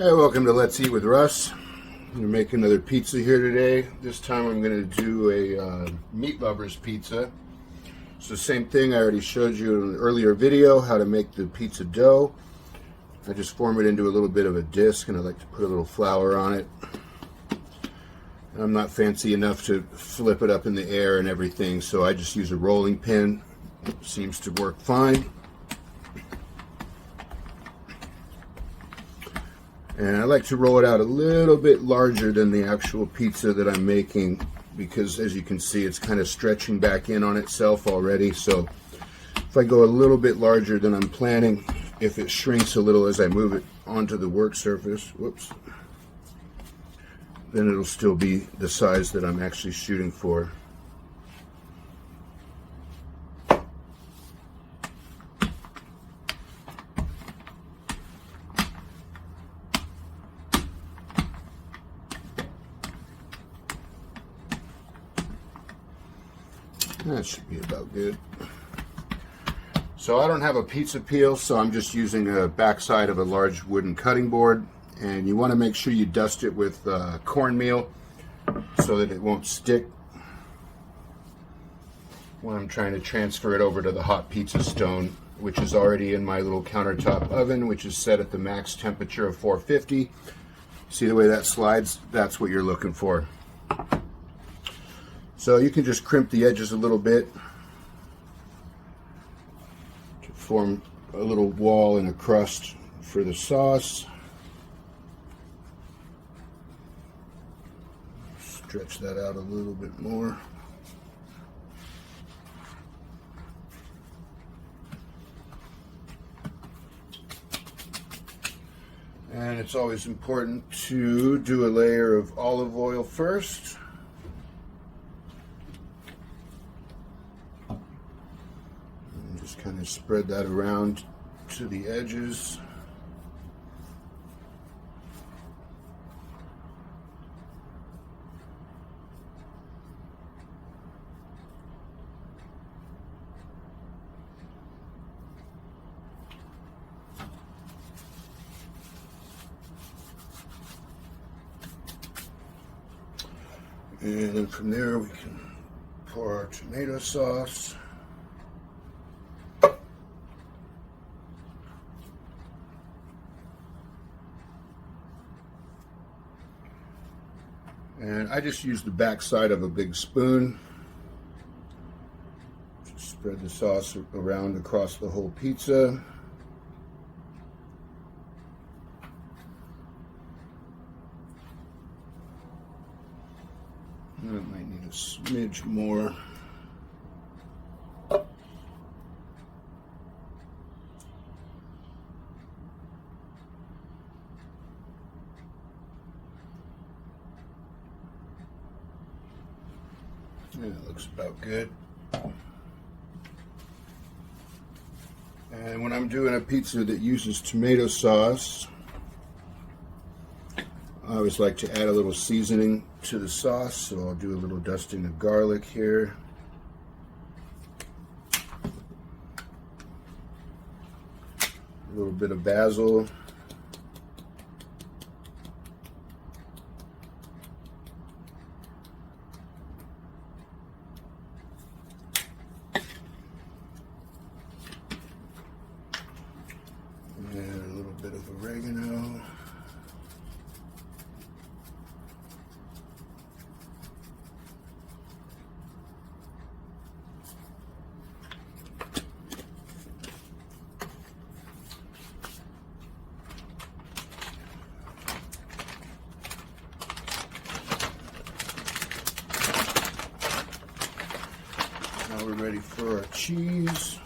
Hey, welcome to Let's Eat with Russ. I'm going to make another pizza here today. This time I'm going to do a meat lovers pizza. It's the same thing I already showed you in an earlier video, how to make the pizza dough. I just form it into a little bit of a disc, and I like to put a little flour on it. I'm not fancy enough to flip it up in the air and everything, so I just use a rolling pin. It seems to work fine. And I like to roll it out a little bit larger than the actual pizza that I'm making, because as you can see, it's kind of stretching back in on itself already. So if I go a little bit larger than I'm planning, if it shrinks a little as I move it onto the work surface, whoops, then it'll still be the size that I'm actually shooting for. That should be about good. So I don't have a pizza peel, so I'm just using a backside of a large wooden cutting board, and you want to make sure you dust it with cornmeal so that it won't stick when I'm trying to transfer it over to the hot pizza stone, which is already in my little countertop oven, which is set at the max temperature of 450. See the way that slides? That's what you're looking for. So you can just crimp the edges a little bit to form a little wall and a crust for the sauce. Stretch that out a little bit more. And it's always important to do a layer of olive oil first. Kind of spread that around to the edges. And then from there we can pour our tomato sauce. And I just use the back side of a big spoon to spread the sauce around across the whole pizza. And it might need a smidge more. Yeah, it looks about good. And when I'm doing a pizza that uses tomato sauce, I always like to add a little seasoning to the sauce, so I'll do a little dusting of garlic here. A little bit of basil. And a little bit of oregano. Now we're ready for our cheese.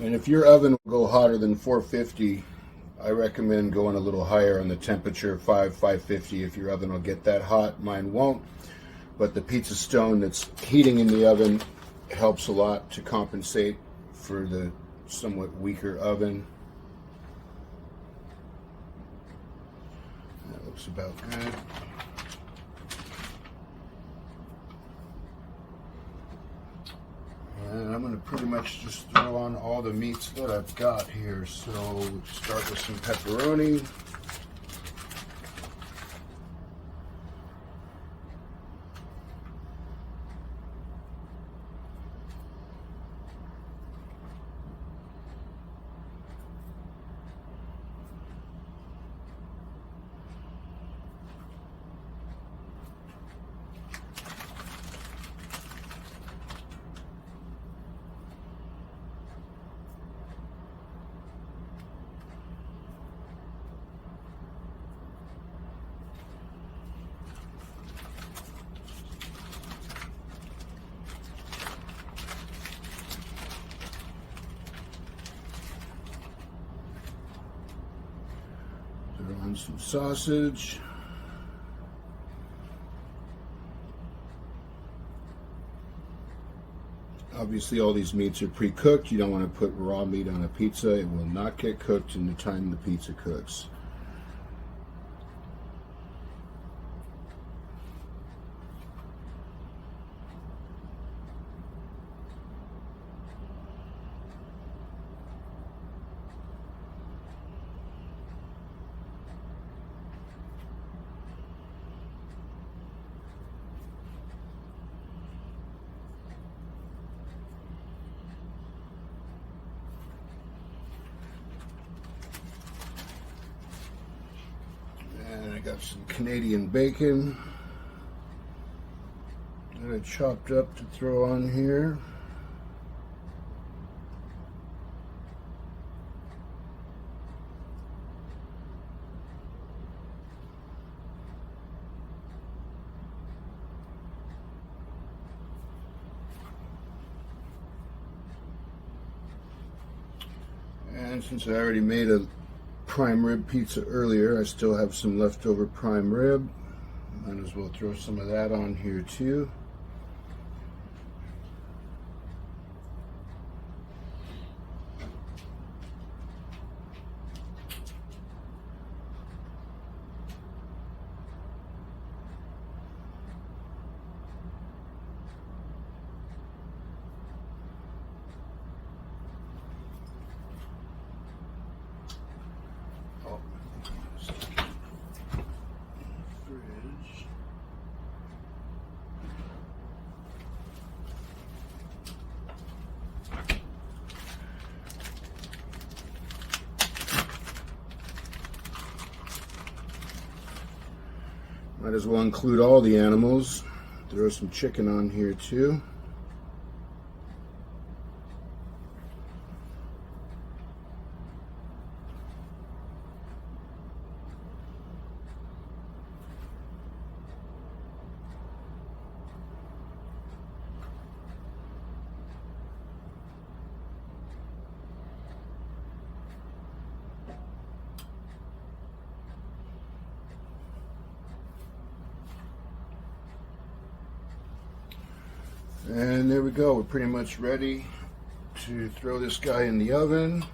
And if your oven will go hotter than 450, I recommend going a little higher on the temperature, 550 if your oven will get that hot. Mine won't, but the pizza stone that's heating in the oven helps a lot to compensate for the somewhat weaker oven. That looks about good. And I'm going to pretty much just throw on all the meats that I've got here. So start with some pepperoni. Throw on some sausage. Obviously all these meats are pre-cooked. You don't want to put raw meat on a pizza. It will not get cooked in the time the pizza cooks. Got some Canadian bacon that I chopped up to throw on here. And since I already made a prime rib pizza earlier, I still have some leftover prime rib. Might as well throw some of that on here too. Might as well include all the animals. Throw some chicken on here too. And there we go. We're pretty much ready to throw this guy in the oven.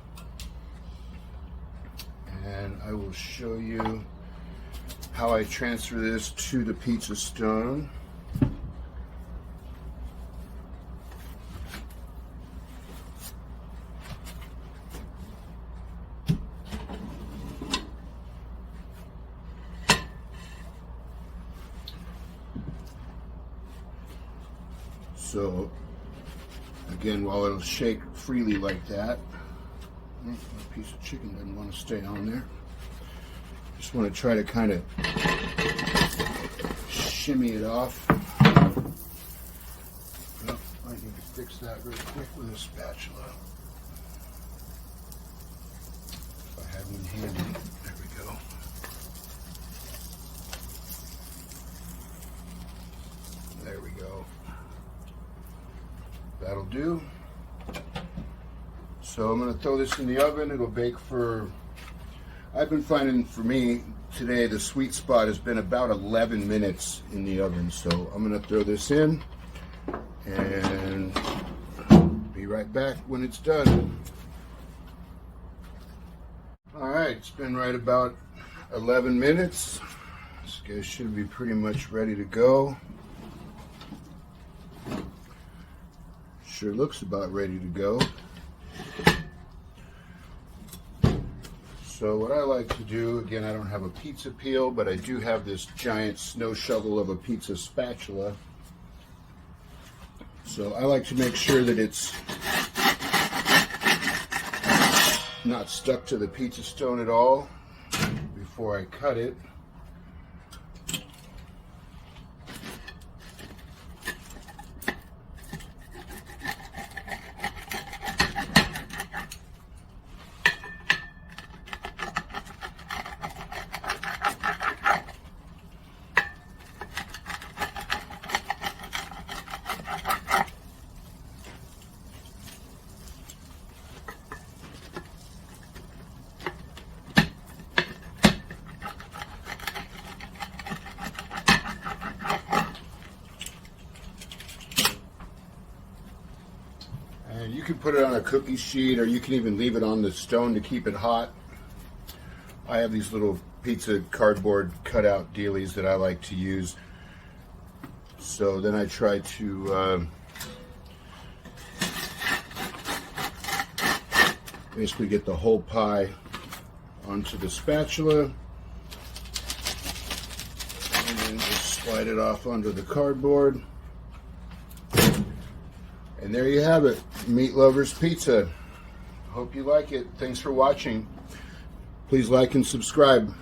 And I will show you how I transfer this to the pizza stone. So again, while it'll shake freely like that, a piece of chicken doesn't want to stay on there. Just want to try to kind of shimmy it off. Oh, I need to fix that real quick with a spatula. If I had one handy. There we go. There we go. That'll do. So I'm going to throw this in the oven. It'll bake for I've been finding for me today the sweet spot has been about 11 minutes in the oven. So I'm going to throw this in and be right back when it's done. Alright, it's been right about 11 minutes. This guy should be pretty much ready to go. Sure looks about ready to go. So what I like to do, again, I don't have a pizza peel, but I do have this giant snow shovel of a pizza spatula. So I like to make sure that it's not stuck to the pizza stone at all before I cut it. And you can put it on a cookie sheet, or you can even leave it on the stone to keep it hot. I have these little pizza cardboard cutout dealies that I like to use. So then I try to basically get the whole pie onto the spatula, and then just slide it off onto the cardboard. And there you have it, Meat Lovers Pizza. Hope you like it. Thanks for watching. Please like and subscribe.